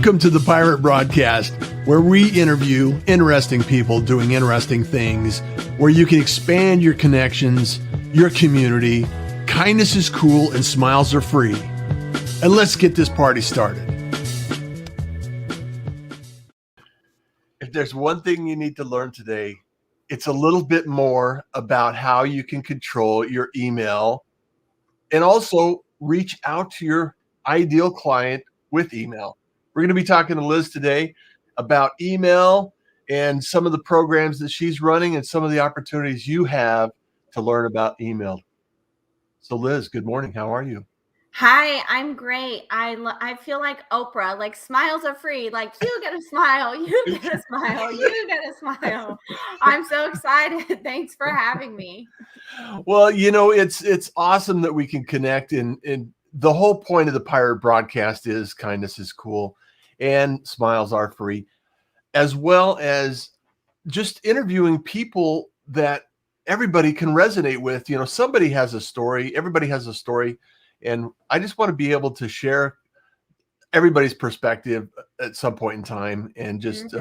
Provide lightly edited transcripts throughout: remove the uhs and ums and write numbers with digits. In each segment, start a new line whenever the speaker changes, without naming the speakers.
Welcome to the Pirate Broadcast, where we interview interesting people doing interesting things, where you can expand your connections, your community. Kindness is cool and smiles are free. And let's get this party started. If there's one thing you need to learn today, it's a little bit more about how you can control your email and also reach out to your ideal client with email. We're going to be talking to Liz today about email and some of the programs that she's running and some of the opportunities you have to learn about email. So Liz, good morning. How are you?
Hi, I'm great. I feel like Oprah, like smiles are free. Like you get a smile, you get a smile, you get a smile. I'm so excited. Thanks for having me.
Well, you know, it's awesome that we can connect, and the whole point of the Pirate Broadcast is kindness is cool and smiles are free, as well as just interviewing people that everybody can resonate with. You know, somebody has a story, everybody has a story, and I just want to be able to share everybody's perspective at some point in time and just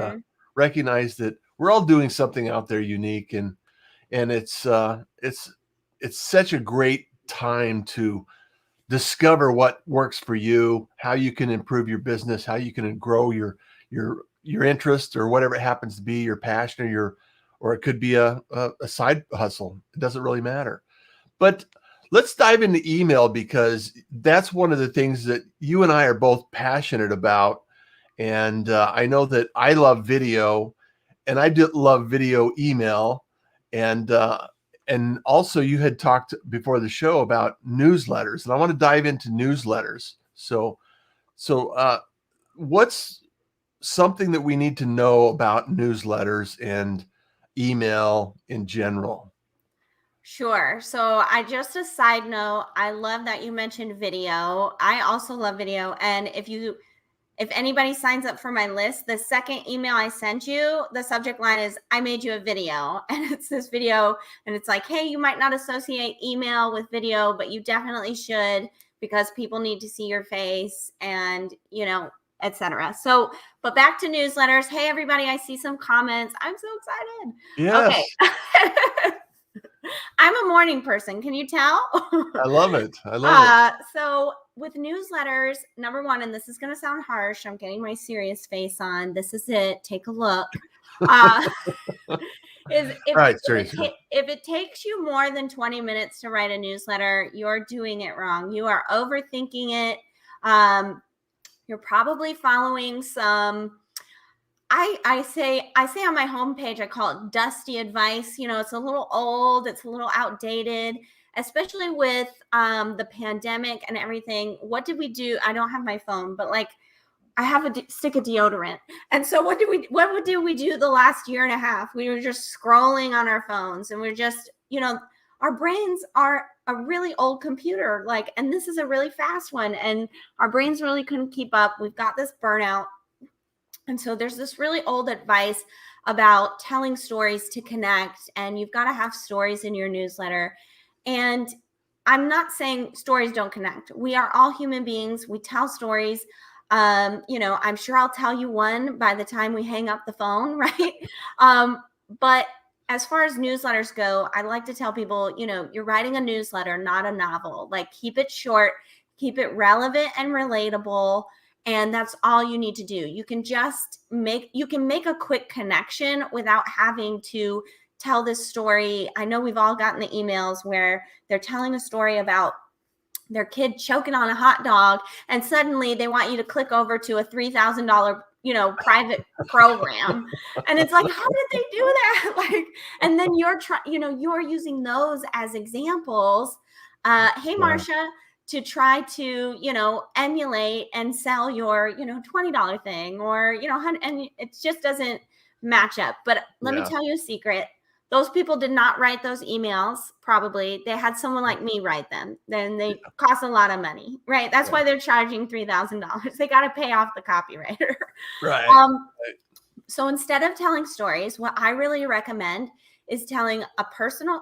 recognize that we're all doing something out there unique, and it's such a great time to discover what works for you, how you can improve your business, how you can grow your interest or whatever it happens to be, your passion, or it could be a side hustle. It doesn't really matter. But let's dive into email, because that's one of the things that you and I are both passionate about. And I know that I love video, and I do love video email. And also you had talked before the show about newsletters, and I want to dive into newsletters. So what's something that we need to know about newsletters and email in general?
Sure. So just a side note, I love that you mentioned video. I also love video. And if anybody signs up for my list, the second email I send you, the subject line is, I made you a video. And it's this video, and it's like, hey, you might not associate email with video, but you definitely should, because people need to see your face and, etc. So, but back to newsletters. Hey, everybody, I see some comments. I'm so excited.
Yes.
Okay. I'm a morning person. Can you tell?
I love it. I love it.
So with newsletters, number one, and this is going to sound harsh, I'm getting my serious face on. This is it. Take a look. If it takes you more than 20 minutes to write a newsletter, you're doing it wrong. You are overthinking it. You're probably following some, I say on my homepage, I call it dusty advice. You know, it's a little old, it's a little outdated, especially with the pandemic and everything. What did we do? I don't have my phone, but like I have a stick of deodorant. And so what did we do the last year and a half? We were just scrolling on our phones, and we're just, our brains are a really old computer, and this is a really fast one, and our brains really couldn't keep up. We've got this burnout. And so there's this really old advice about telling stories to connect, and you've got to have stories in your newsletter. And I'm not saying stories don't connect. We are all human beings. We tell stories. I'm sure I'll tell you one by the time we hang up the phone, right? But as far as newsletters go, I like to tell people, you're writing a newsletter, not a novel. Like, keep it short, keep it relevant and relatable. And that's all you need to do. You can make a quick connection without having to tell this story. I know we've all gotten the emails where they're telling a story about their kid choking on a hot dog, and suddenly they want you to click over to a $3,000, private program. And it's like, how did they do that? And then you're using those as examples. Hey, Marcia, to try to, emulate and sell your, $20 thing, or, and it just doesn't match up. But let me tell you a secret. Those people did not write those emails. Probably they had someone like me write them. Then they cost a lot of money, right? That's why they're charging $3,000. They got to pay off the copywriter.
Right.
So instead of telling stories, what I really recommend is giving a personal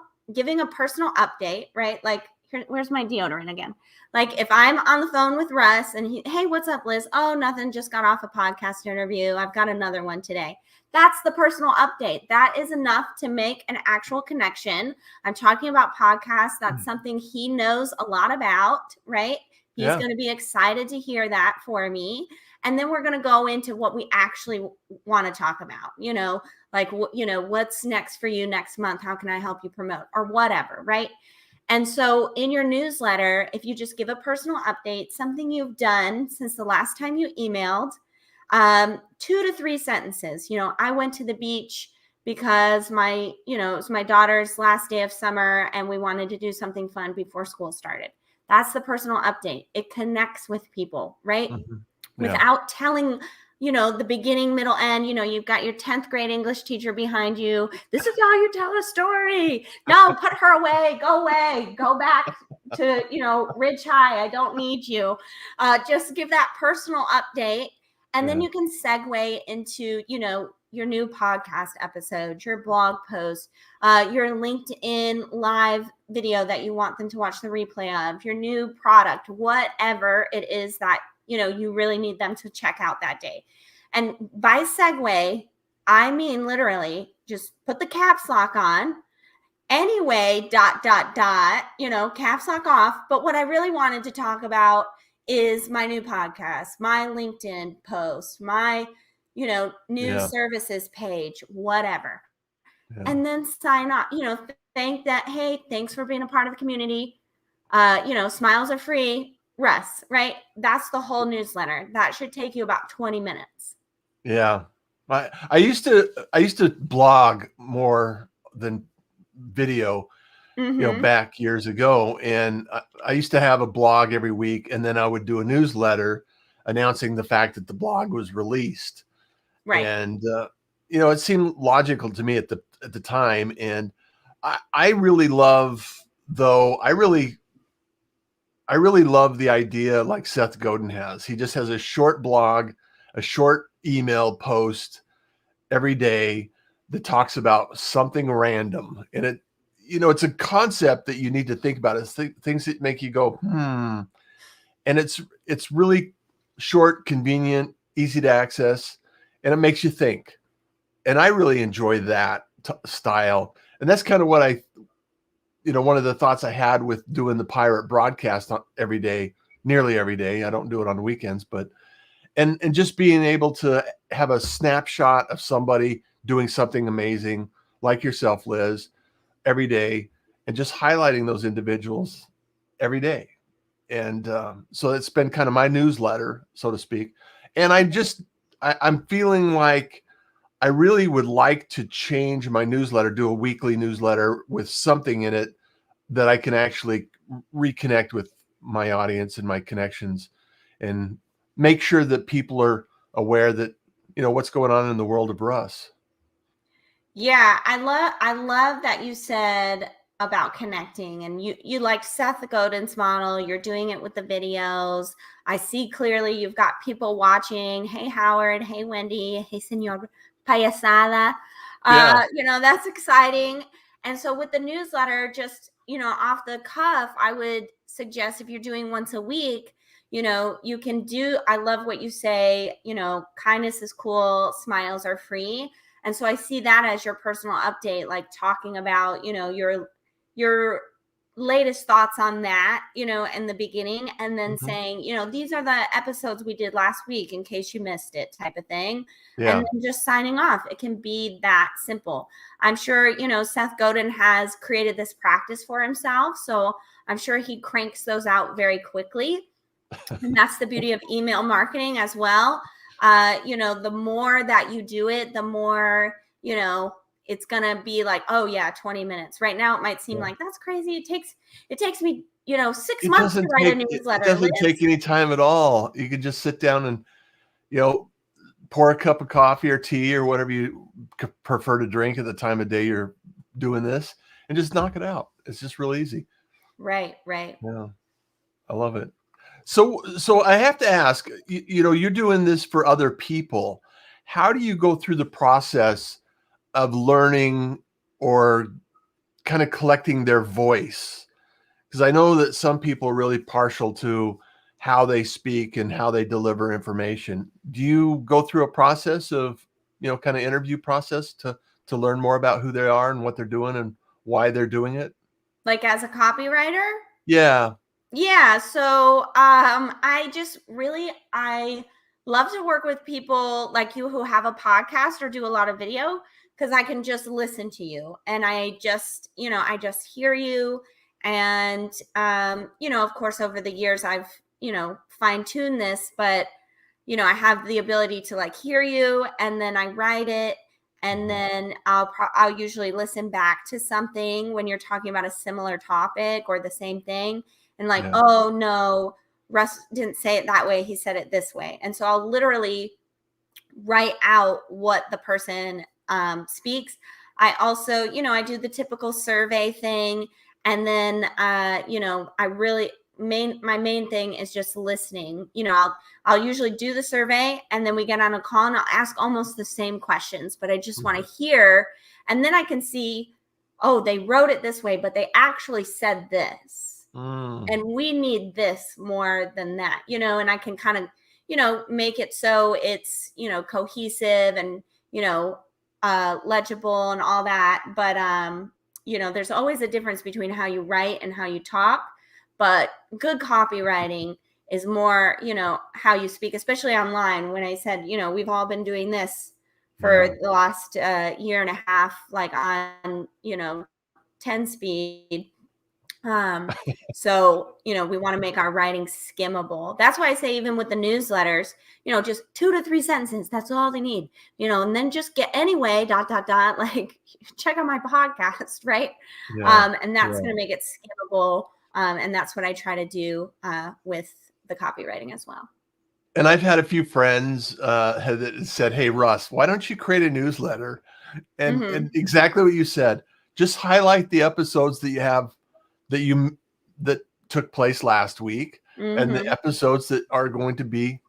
update, right? Like, where's my deodorant again? Like if I'm on the phone with Russ and hey, what's up, Liz? Oh, nothing. Just got off a podcast interview. I've got another one today. That's the personal update. That is enough to make an actual connection. I'm talking about podcasts. That's something he knows a lot about, right? He's going to be excited to hear that for me. And then we're going to go into what we actually want to talk about, like, what's next for you next month? How can I help you promote or whatever, right? And so in your newsletter, if you just give a personal update, something you've done since the last time you emailed, 2 to 3 sentences. I went to the beach because it was my daughter's last day of summer and we wanted to do something fun before school started. That's the personal update. It connects with people, right? Mm-hmm. Yeah. Without telling, the beginning, middle, end. You've got your 10th grade English teacher behind you. This is how you tell a story. No, put her away. Go away. Go back to, Ridge High. I don't need you. Just give that personal update. And then you can segue into, your new podcast episode, your blog post, your LinkedIn live video that you want them to watch the replay of, your new product, whatever it is that, you really need them to check out that day. And by segue, I mean, literally just put the caps lock on. Anyway, ... caps lock off. But what I really wanted to talk about is my new podcast, my LinkedIn post, my, new services page, whatever. Yeah. And then sign off, thank that. Hey, thanks for being a part of the community. Smiles are free. Russ, right? That's the whole newsletter. That should take you about 20 minutes.
Yeah. I used to blog more than video, back years ago. And I used to have a blog every week, and then I would do a newsletter announcing the fact that the blog was released.
Right.
And, it seemed logical to me at the time. And I really love the idea like Seth Godin has. He just has a short blog, a short email post every day that talks about something random. And it's a concept that you need to think about. It's things that make you go, And it's really short, convenient, easy to access, and it makes you think. And I really enjoy that style. And that's kind of what one of the thoughts I had with doing the pirate broadcast every day, nearly every day. I don't do it on weekends, but and just being able to have a snapshot of somebody doing something amazing like yourself, Liz, every day, and just highlighting those individuals every day. And so it's been kind of my newsletter, so to speak. And I'm feeling like I really would like to change my newsletter, do a weekly newsletter with something in it that I can actually reconnect with my audience and my connections, and make sure that people are aware that, what's going on in the world of Russ.
Yeah, I love that you said about connecting, and you like Seth Godin's model. You're doing it with the videos. I see clearly you've got people watching. Hey, Howard. Hey, Wendy. Hey, Senor Payasada. That's exciting. And so with the newsletter, just, off the cuff, I would suggest if you're doing once a week, you can do, I love what you say, kindness is cool, smiles are free. And so I see that as your personal update, like talking about, your latest thoughts on that, in the beginning, and then saying, these are the episodes we did last week in case you missed it, type of thing. Yeah. And then just signing off. It can be that simple. I'm sure, Seth Godin has created this practice for himself. So I'm sure he cranks those out very quickly. And that's the beauty of email marketing as well. The more that you do it, the more, it's going to be like, oh yeah, 20 minutes. Right now, it might seem like that's crazy. It takes me, 6 months to write a newsletter.
It doesn't take any time at all. You can just sit down and, pour a cup of coffee or tea or whatever you prefer to drink at the time of day you're doing this, and just knock it out. It's just real easy.
Right.
Yeah. I love it. So I have to ask, you're doing this for other people. How do you go through the process of learning or kind of collecting their voice? because I know that some people are really partial to how they speak and how they deliver information. Do you go through a process of, kind of interview process to learn more about who they are and what they're doing and why they're doing it?
Like as a copywriter?
Yeah.
Yeah. So I love to work with people like you who have a podcast or do a lot of video, because I can just listen to you and I just hear you. And of course, over the years I've, fine-tuned this, but I have the ability to like hear you, and then I write it, and then I'll usually listen back to something when you're talking about a similar topic or the same thing, and like, oh no, Russ didn't say it that way, he said it this way. And so I'll literally write out what the person speaks. I also, I do the typical survey thing, and then my main thing is just listening. I'll usually do the survey, and then we get on a call and I'll ask almost the same questions, but I just want to hear, and then I can see, oh, they wrote it this way, but they actually said this. And we need this more than that, and I can kind of, make it so it's, cohesive and, legible and all that. But, there's always a difference between how you write and how you talk. But good copywriting is more, how you speak, especially online. When I said, we've all been doing this for the last year and a half, like on, 10 speed. So, we want to make our writing skimmable. That's why I say, even with the newsletters, just 2 to 3 sentences, that's all they need, and then just get anyway, ... like check out my podcast. Right. And that's going to make it skimmable. And that's what I try to do with the copywriting as well.
And I've had a few friends that said, hey, Russ, why don't you create a newsletter? And exactly what you said, just highlight the episodes that you have that took place last week, and the episodes that are going to be,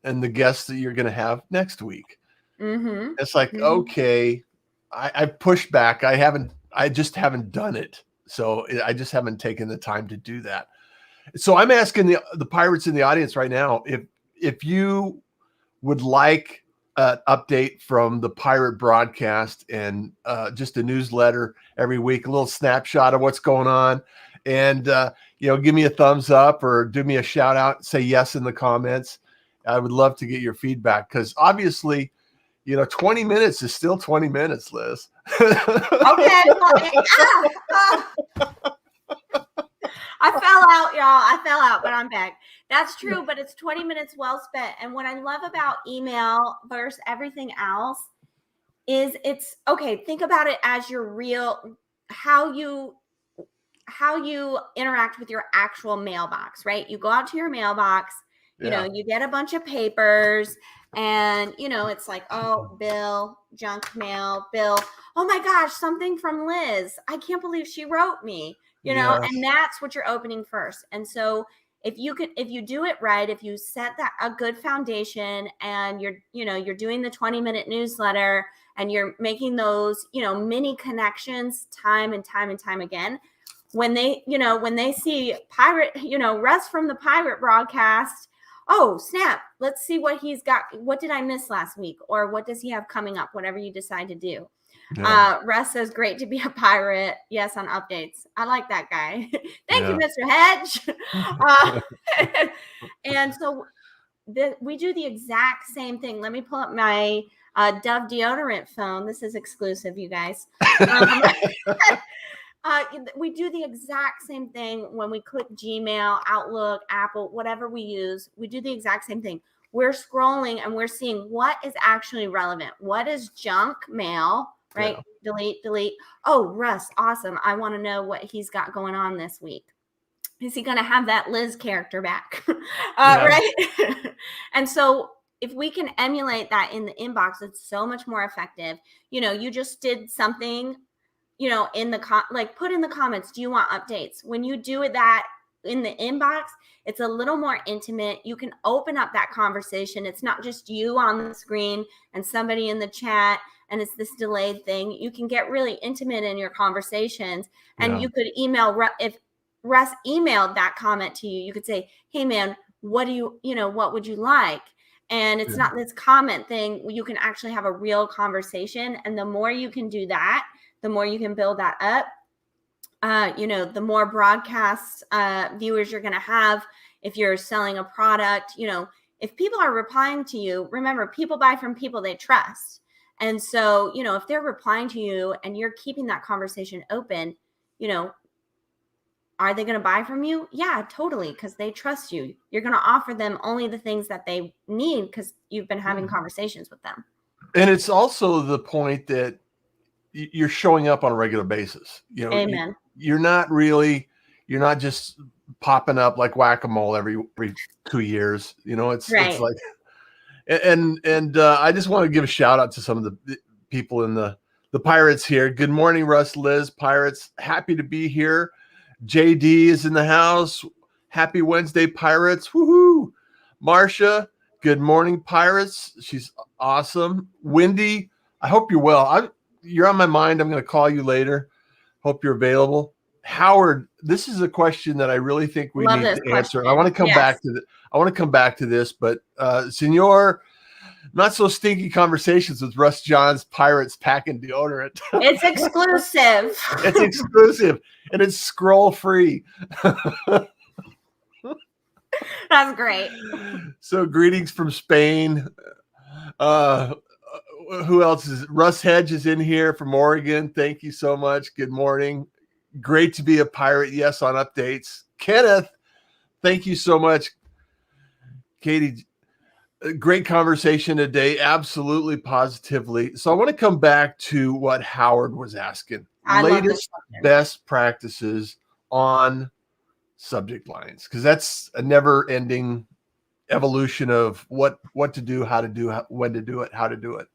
and the guests that you're going to have next week. It's like, okay, I've pushed back. I just haven't done it. So I just haven't taken the time to do that. So I'm asking the pirates in the audience right now, if you would like an update from the pirate broadcast and just a newsletter every week, a little snapshot of what's going on, and give me a thumbs up or do me a shout out, say yes in the comments. I would love to get your feedback, because obviously, 20 minutes is still 20 minutes, Liz.
Okay. I fell out, y'all. I fell out, but I'm back. That's true, but it's 20 minutes well spent. And what I love about email versus everything else is it's okay. Think about it as your real, how you interact with your actual mailbox, right? You go out to your mailbox, you get a bunch of papers, and it's like, oh, Bill, junk mail, Bill, oh my gosh, something from Liz, I can't believe she wrote me, and that's what you're opening first. And so if you do it right, if you set that a good foundation, and you're doing the 20-minute newsletter, and you're making those mini connections time and time and time again, when they see pirate, Russ from the pirate broadcast, oh, snap, let's see what he's got. What did I miss last week? Or what does he have coming up? Whatever you decide to do. Russ says, great to be a pirate. Yes, on updates. I like that guy. Thank you, Mr. Hedge. And so we do the exact same thing. Let me pull up my Dove deodorant phone. This is exclusive, you guys. We do the exact same thing when we click Gmail, Outlook, Apple, whatever we use. We do the exact same thing. We're scrolling and we're seeing what is actually relevant. What is junk mail, right? Yeah. Delete. Oh, Russ, awesome. I want to know what he's got going on this week. Is he going to have that Liz character back? Right? And so if we can emulate that in the inbox, it's so much more effective. You just did something, in the put in the comments, do you want updates? When you do that in the inbox, it's a little more intimate. You can open up that conversation. It's not just you on the screen and somebody in the chat, and it's this delayed thing. You can get really intimate in your conversations, and you could email Russ emailed that comment to you, you could say, hey man, what would you like? And it's not this comment thing. You can actually have a real conversation. And the more you can do that, the more you can build that up. The more broadcast viewers you're going to have. If you're selling a product, if people are replying to you, remember, people buy from people they trust. And so, if they're replying to you and you're keeping that conversation open, are they going to buy from you? Yeah, totally. Because they trust you. You're going to offer them only the things that they need because you've been having conversations with them.
And it's also the point that you're showing up on a regular basis.
Amen.
You're not just popping up like whack-a-mole every 2 years. It's like, and I just want to give a shout out to some of the people in the Pirates here. Good morning, Russ, Liz, Pirates. Happy to be here. JD is in the house. Happy Wednesday, Pirates. Woohoo. Marcia, good morning, Pirates. She's awesome. Wendy, I hope you're well. You're on my mind. I'm going to call you later. Hope you're available. Howard, this is a question that I really think we need to answer. And I want to come back to I want to come back to this, but Senor, not so stinky conversations with Russ John's Pirates packing deodorant.
It's exclusive.
It's exclusive, and it's scroll free.
That's great.
So greetings from Spain. Who else is Russ Hedge is in here from Oregon. Thank you so much. Good morning. Great to be a pirate. Yes, on updates. Kenneth, thank you so much. Katie, great conversation today. Absolutely, positively. So I want to come back to what Howard was asking. Latest best practices on subject lines, because that's a never-ending evolution of what to do, how to do, when to do it, how to do it.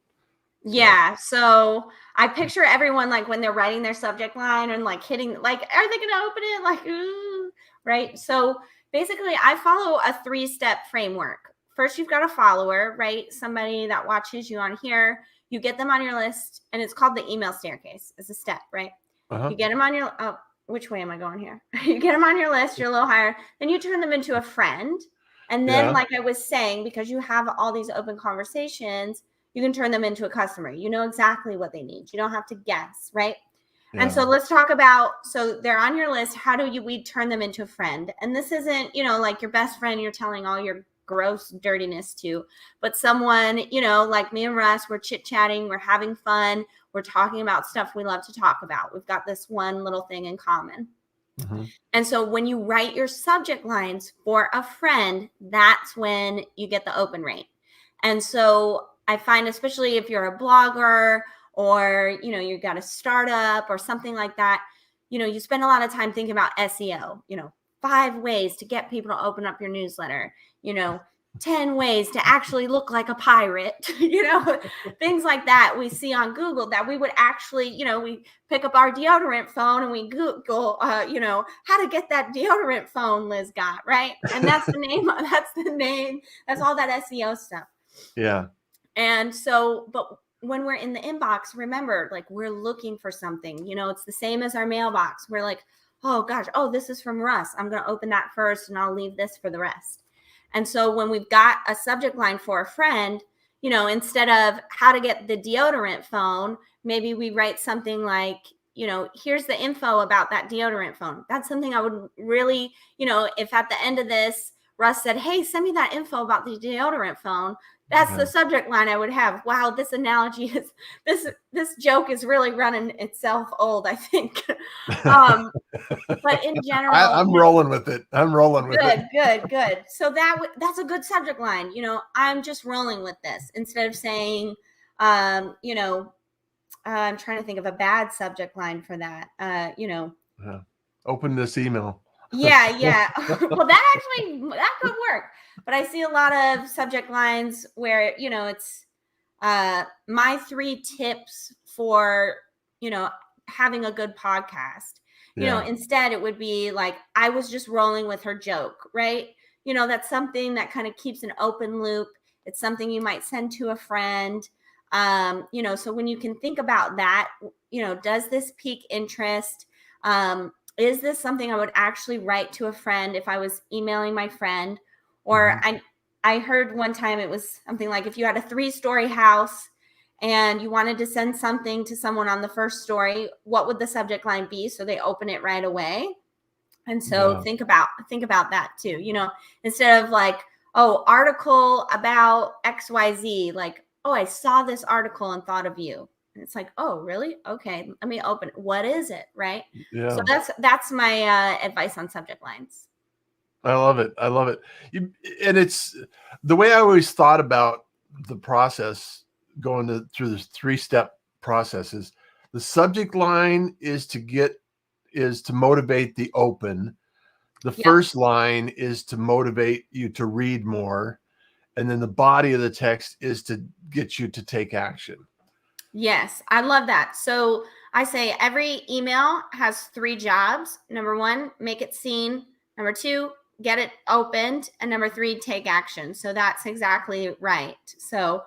Yeah. So I picture everyone like when they're writing their subject line and like hitting, like, are they going to open it? Like, ooh, right. So basically I follow a 3-step framework. First, you've got a follower, right? Somebody that watches you on here, you get them on your list, and it's called the email staircase. It's a step, right? You get them on your, which way am I going here? You get them on your list, you're a little higher, then you turn them into a friend. And then, like I was saying, because you have all these open conversations, you can turn them into a customer. You know exactly what they need. You don't have to guess, right? And so let's talk about, so they're on your list. How do we turn them into a friend? And this isn't, like your best friend you're telling all your gross dirtiness to, but someone, like me and Russ, we're chit-chatting, we're having fun, we're talking about stuff we love to talk about. We've got this one little thing in common. And so when you write your subject lines for a friend, that's when you get the open rate. And so I find, especially if you're a blogger or, you've got a startup or something like that, you spend a lot of time thinking about SEO, 5 ways to get people to open up your newsletter, 10 ways to actually look like a pirate, things like that we see on Google that we would actually, we pick up our deodorant phone and we Google, how to get that deodorant phone Liz got, right? And that's the name, that's all that SEO stuff.
Yeah.
And so, but when we're in the inbox, remember, like, we're looking for something, it's the same as our mailbox. We're like, oh gosh, this is from Russ. I'm going to open that first and I'll leave this for the rest. And so when we've got a subject line for a friend, instead of how to get the deodorant phone, maybe we write something like, here's the info about that deodorant phone. That's something I would really, if at the end of this, Russ said, hey, send me that info about the deodorant phone. That's the subject line I would have. Wow, this analogy is, this joke is really running itself old, I think. But in general,
I'm rolling with it.
Good. So that's a good subject line. I'm just rolling with this instead of saying, I'm trying to think of a bad subject line for that.
Open this email.
Yeah. Well, that could work. But I see a lot of subject lines where, it's my 3 tips for, having a good podcast. Instead it would be like, I was just rolling with her joke, right? That's something that kind of keeps an open loop. It's something you might send to a friend. So when you can think about that, does this pique interest? is this something I would actually write to a friend if I was emailing my friend? Or I heard one time it was something like, if you had a 3-story house and you wanted to send something to someone on the first story, what would the subject line be? So they open it right away. And so think about that too, instead of like, oh, article about XYZ, like, oh, I saw this article and thought of you. And it's like, oh, really? Okay, let me open it. What is it? Right.
Yeah.
So that's my advice on subject lines.
I love it. And it's the way I always thought about the process going through this 3-step process is the subject line is to motivate the open. The first line is to motivate you to read more. And then the body of the text is to get you to take action.
Yes, I love that. So I say every email has 3 jobs. Number 1, make it seen. Number 2, get it opened. And number 3, take action. So that's exactly right. So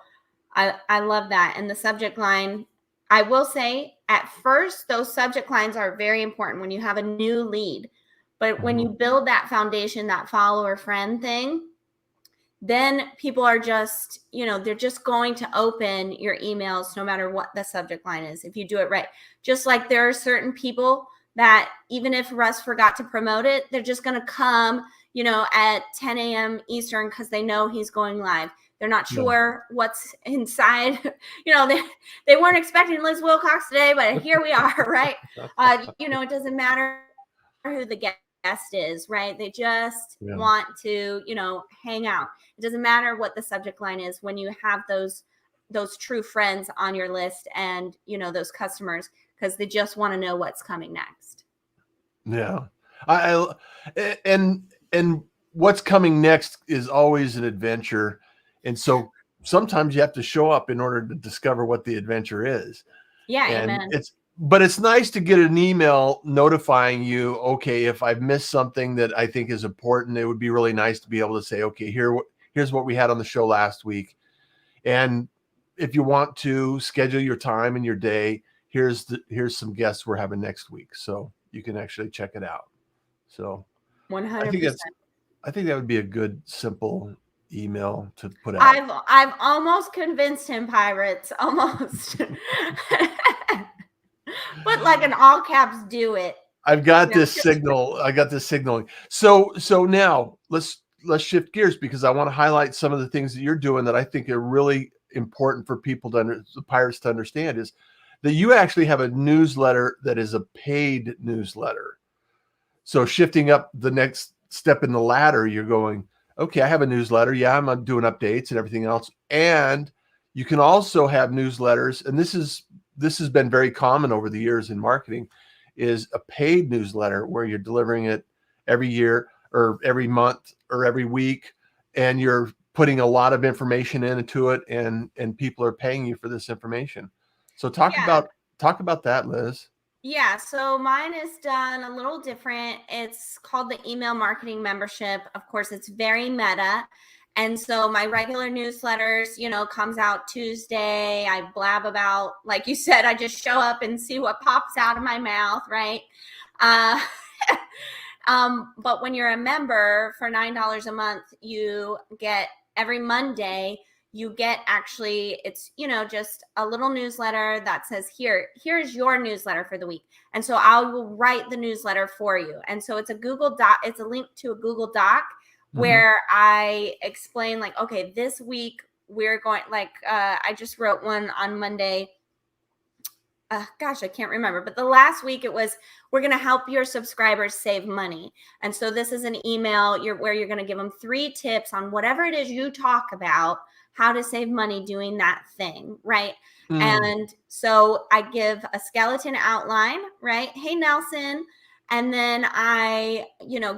I love that. And the subject line, I will say at first, those subject lines are very important when you have a new lead. But when you build that foundation, that follower friend thing, then people are just, they're just going to open your emails no matter what the subject line is, if you do it right. Just like there are certain people that even if Russ forgot to promote it, they're just going to come, at 10 a.m. Eastern because they know he's going live. They're not sure what's inside. They weren't expecting Liz Wilcox today, but here we are, right? It doesn't matter who the guest is, right? They just want to, hang out. It doesn't matter what the subject line is when you have those true friends on your list and, those customers, because they just want to know what's coming next.
Yeah. And what's coming next is always an adventure. And so sometimes you have to show up in order to discover what the adventure is.
Yeah.
And
amen.
But it's nice to get an email notifying you, okay, if I've missed something that I think is important, it would be really nice to be able to say, okay, here's what we had on the show last week. And if you want to schedule your time and your day, here's some guests we're having next week. So you can actually check it out. So
100%.
I think that would be a good, simple email to put out.
I've almost convinced him, Pirates. Almost. Put like an all caps, do it.
I've got this signal. I got this signaling. So now let's shift gears because I want to highlight some of the things that you're doing that I think are really important for people the Pirates to understand is that you actually have a newsletter that is a paid newsletter. So shifting up the next step in the ladder, you're going, okay, I have a newsletter. Yeah, I'm doing updates and everything else. And you can also have newsletters. And this has been very common over the years in marketing, is a paid newsletter where you're delivering it every year or every month or every week. And you're putting a lot of information into it and people are paying you for this information. So talk about that, Liz.
Yeah, so mine is done a little different. It's called the email marketing membership. Of course, it's very meta. And so my regular newsletters, comes out Tuesday. I blab about, like you said, I just show up and see what pops out of my mouth, right? But when you're a member for $9 a month, you get every Monday, you get actually, it's, just a little newsletter that says, here's your newsletter for the week. And so I will write the newsletter for you. And so it's a Google Doc, it's a link to a Google Doc where I explain like, okay, this week we're going, like, I just wrote one on Monday. Gosh, I can't remember, but the last week it was, we're going to help your subscribers save money. And so this is an email where you're going to give them 3 tips on whatever it is you talk about, how to save money doing that thing, right? And so I give a skeleton outline, right? Hey, Nelson. And then I,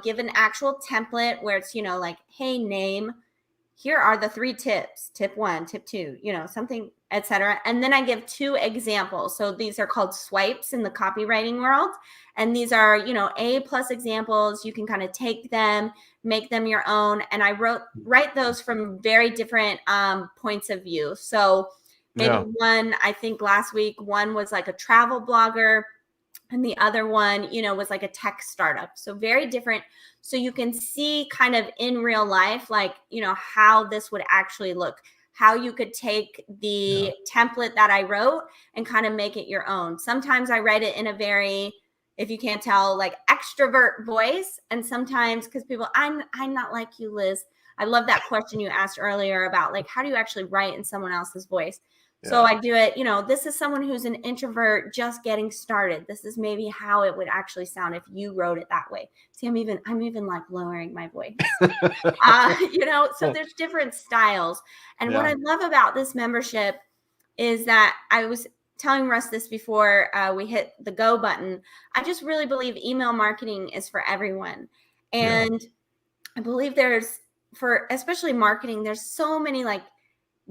give an actual template where it's, like, hey, name, here are the 3 tips, tip 1, tip 2, something, etc. And then I give 2 examples. So these are called swipes in the copywriting world. And these are, A+ examples. You can kind of take them, make them your own. And I write those from very different points of view. So maybe one, I think last week, one was like a travel blogger And the other one, was like a tech startup. So very different. So you can see kind of in real life, like, how this would actually look, how you could take the template that I wrote and kind of make it your own. Sometimes I write it in a very, if you can't tell, like extrovert voice. And sometimes, because people, I'm not like you, Liz. I love that question you asked earlier about like, how do you actually write in someone else's voice? So I do it, this is someone who's an introvert just getting started. This is maybe how it would actually sound if you wrote it that way. See, I'm even like lowering my voice. So there's different styles. And what I love about this membership is that I was telling Russ this before we hit the go button. I just really believe email marketing is for everyone. And I believe for especially marketing, there's so many like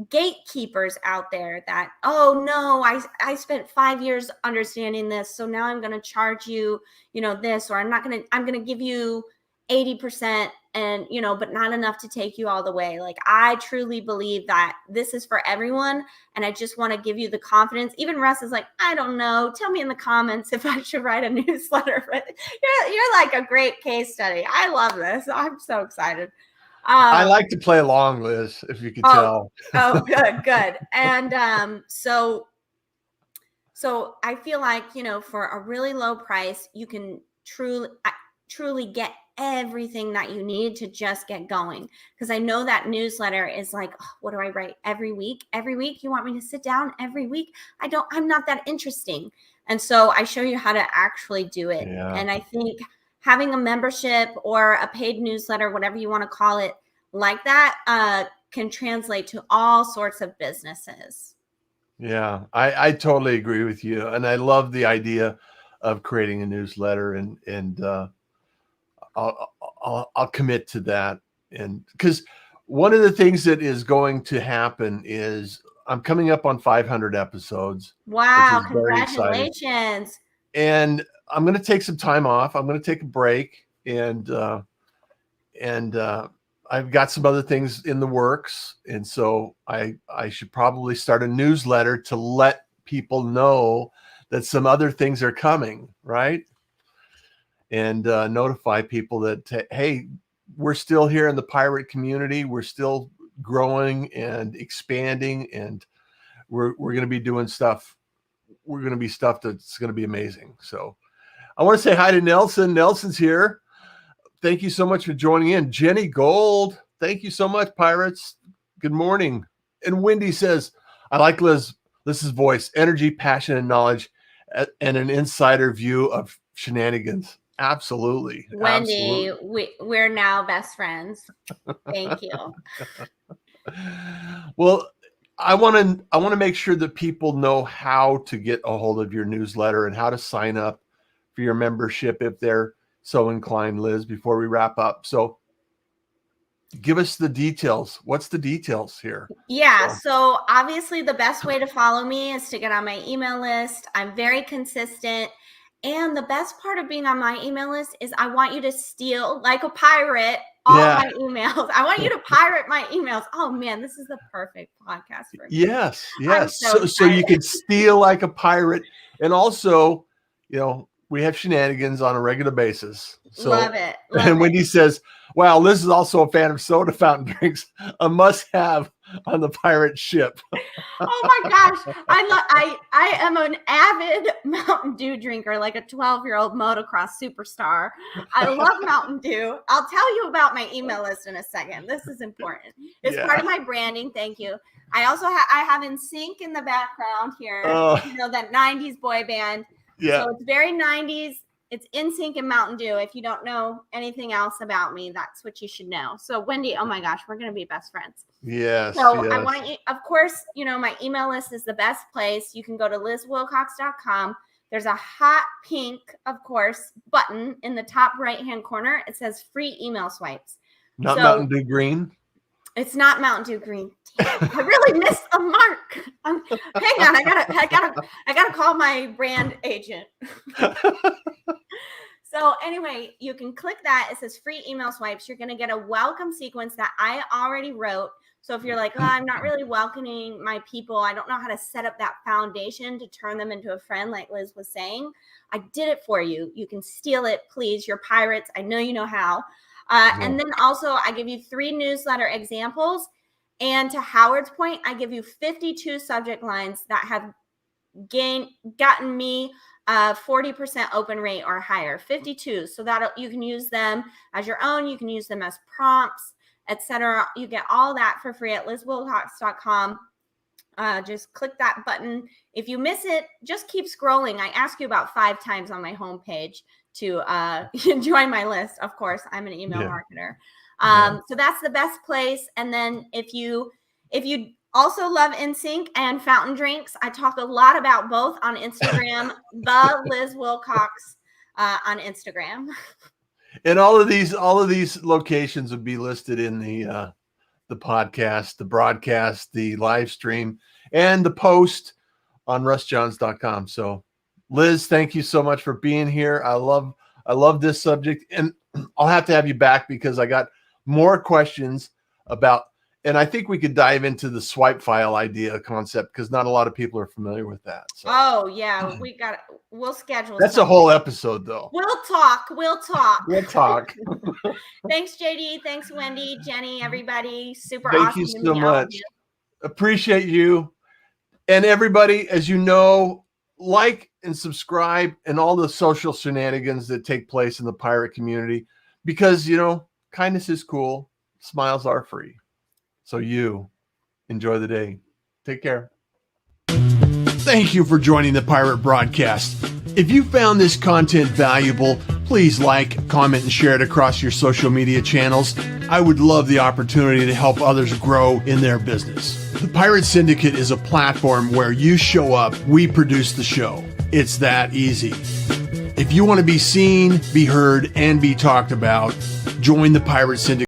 gatekeepers out there that, oh no, I spent 5 years understanding this, so now I'm going to charge you, this, or I'm going to give you 80% and, but not enough to take you all the way. Like, I truly believe that this is for everyone. And I just want to give you the confidence. Even Russ is like, I don't know. Tell me in the comments if I should write a newsletter. But you're like a great case study. I love this. I'm so excited.
I like to play along, Liz, if you can tell.
Oh, good. And so I feel like, for a really low price, you can truly get everything that you need to just get going. Because I know that newsletter is like, oh, what do I write every week? Every week? You want me to sit down every week? I'm not that interesting. And so I show you how to actually do it.
Yeah.
And I think having a membership or a paid newsletter, whatever you want to call it, like that, can translate to all sorts of businesses.
Yeah, I totally agree with you. And I love the idea of creating a newsletter, and I'll commit to that. And because one of the things that is going to happen is I'm coming up on 500 episodes.
Wow, congratulations.
And I'm going to take some time off. I'm going to take a break, and I've got some other things in the works. And so I should probably start a newsletter to let people know that some other things are coming, right? And notify people that, hey, we're still here in the pirate community. We're still growing and expanding, and we're going to be doing stuff. We're going to be stuff that's going to be amazing. So I want to say hi to Nelson. Nelson's here. Thank you so much for joining in. Jenny Gold, thank you so much, Pirates. Good morning. And Wendy says, I like Liz's voice, energy, passion, and knowledge, and an insider view of shenanigans. Absolutely.
Wendy,
absolutely.
We're now best friends. Thank you.
Well, I want to make sure that people know how to get a hold of your newsletter and how to sign up for your membership if they're so inclined, Liz, before we wrap up. So give us the details. What's the details here?
Yeah. So obviously the best way to follow me is to get on my email list. I'm very consistent. And the best part of being on my email list is I want you to steal, like a pirate, all my emails. I want you to pirate my emails. Oh man, this is the perfect podcast for me.
Yes. So you can steal like a pirate. And also, we have shenanigans on a regular basis. So,
love it.
And Wendy says, wow, Liz is also a fan of soda fountain drinks, a must-have on the pirate ship.
Oh my gosh. I am an avid Mountain Dew drinker, like a 12-year-old motocross superstar. I love Mountain Dew. I'll tell you about my email list in a second. This is important. It's part of my branding. Thank you. I also I have NSYNC in the background here, that 90s boy band.
Yeah.
So it's very 90s. It's NSYNC and Mountain Dew. If you don't know anything else about me, that's what you should know. So Wendy, oh my gosh, we're going to be best friends.
Yes.
So I want you, of course, my email list is the best place. You can go to lizwilcox.com. There's a hot pink, of course, button in the top right-hand corner. It says free email swipes.
Not Mountain Dew green?
It's not Mountain Dew green. Damn, I really missed a mark. Hang on, I gotta call my brand agent. So anyway, you can click that. It says free email swipes. You're going to get a welcome sequence that I already wrote. So if you're like, oh, I'm not really welcoming my people, I don't know how to set up that foundation to turn them into a friend, like Liz was saying, I did it for you. You can steal it, please. You're pirates. I know you know how. And then also I give you 3 newsletter examples. And to Howard's point, I give you 52 subject lines that have gotten me 40% open rate or higher. 52. So that you can use them as your own. You can use them as prompts, etc. You get all that for free at lizwilcox.com. Just click that button. If you miss it, just keep scrolling. I ask you about 5 times on my homepage to join my list. Of course, I'm an email marketer. So that's the best place. And then if you also love NSYNC and fountain drinks, I talk a lot about both on Instagram, the Liz Wilcox on Instagram.
And all of these locations would be listed in the podcast, the broadcast, the live stream, and the post on russjohns.com. So Liz, thank you so much for being here. I love this subject, and I'll have to have you back because I got more questions about, and I think we could dive into the swipe file idea concept because not a lot of people are familiar with that. So.
Oh yeah, we'll schedule.
That's something. A whole episode though.
We'll talk.
We'll talk.
Thanks, JD. Thanks, Wendy, Jenny, everybody. Super
Thank
awesome.
You so much. Appreciate you. And everybody, as you know, like and subscribe and all the social shenanigans that take place in the pirate community because, kindness is cool. Smiles are free. So you enjoy the day. Take care. Thank you for joining the Pirate Broadcast. If you found this content valuable, please like, comment, and share it across your social media channels. I would love the opportunity to help others grow in their business. The Pirate Syndicate is a platform where you show up, we produce the show. It's that easy. If you want to be seen, be heard, and be talked about, join the Pirate Syndicate.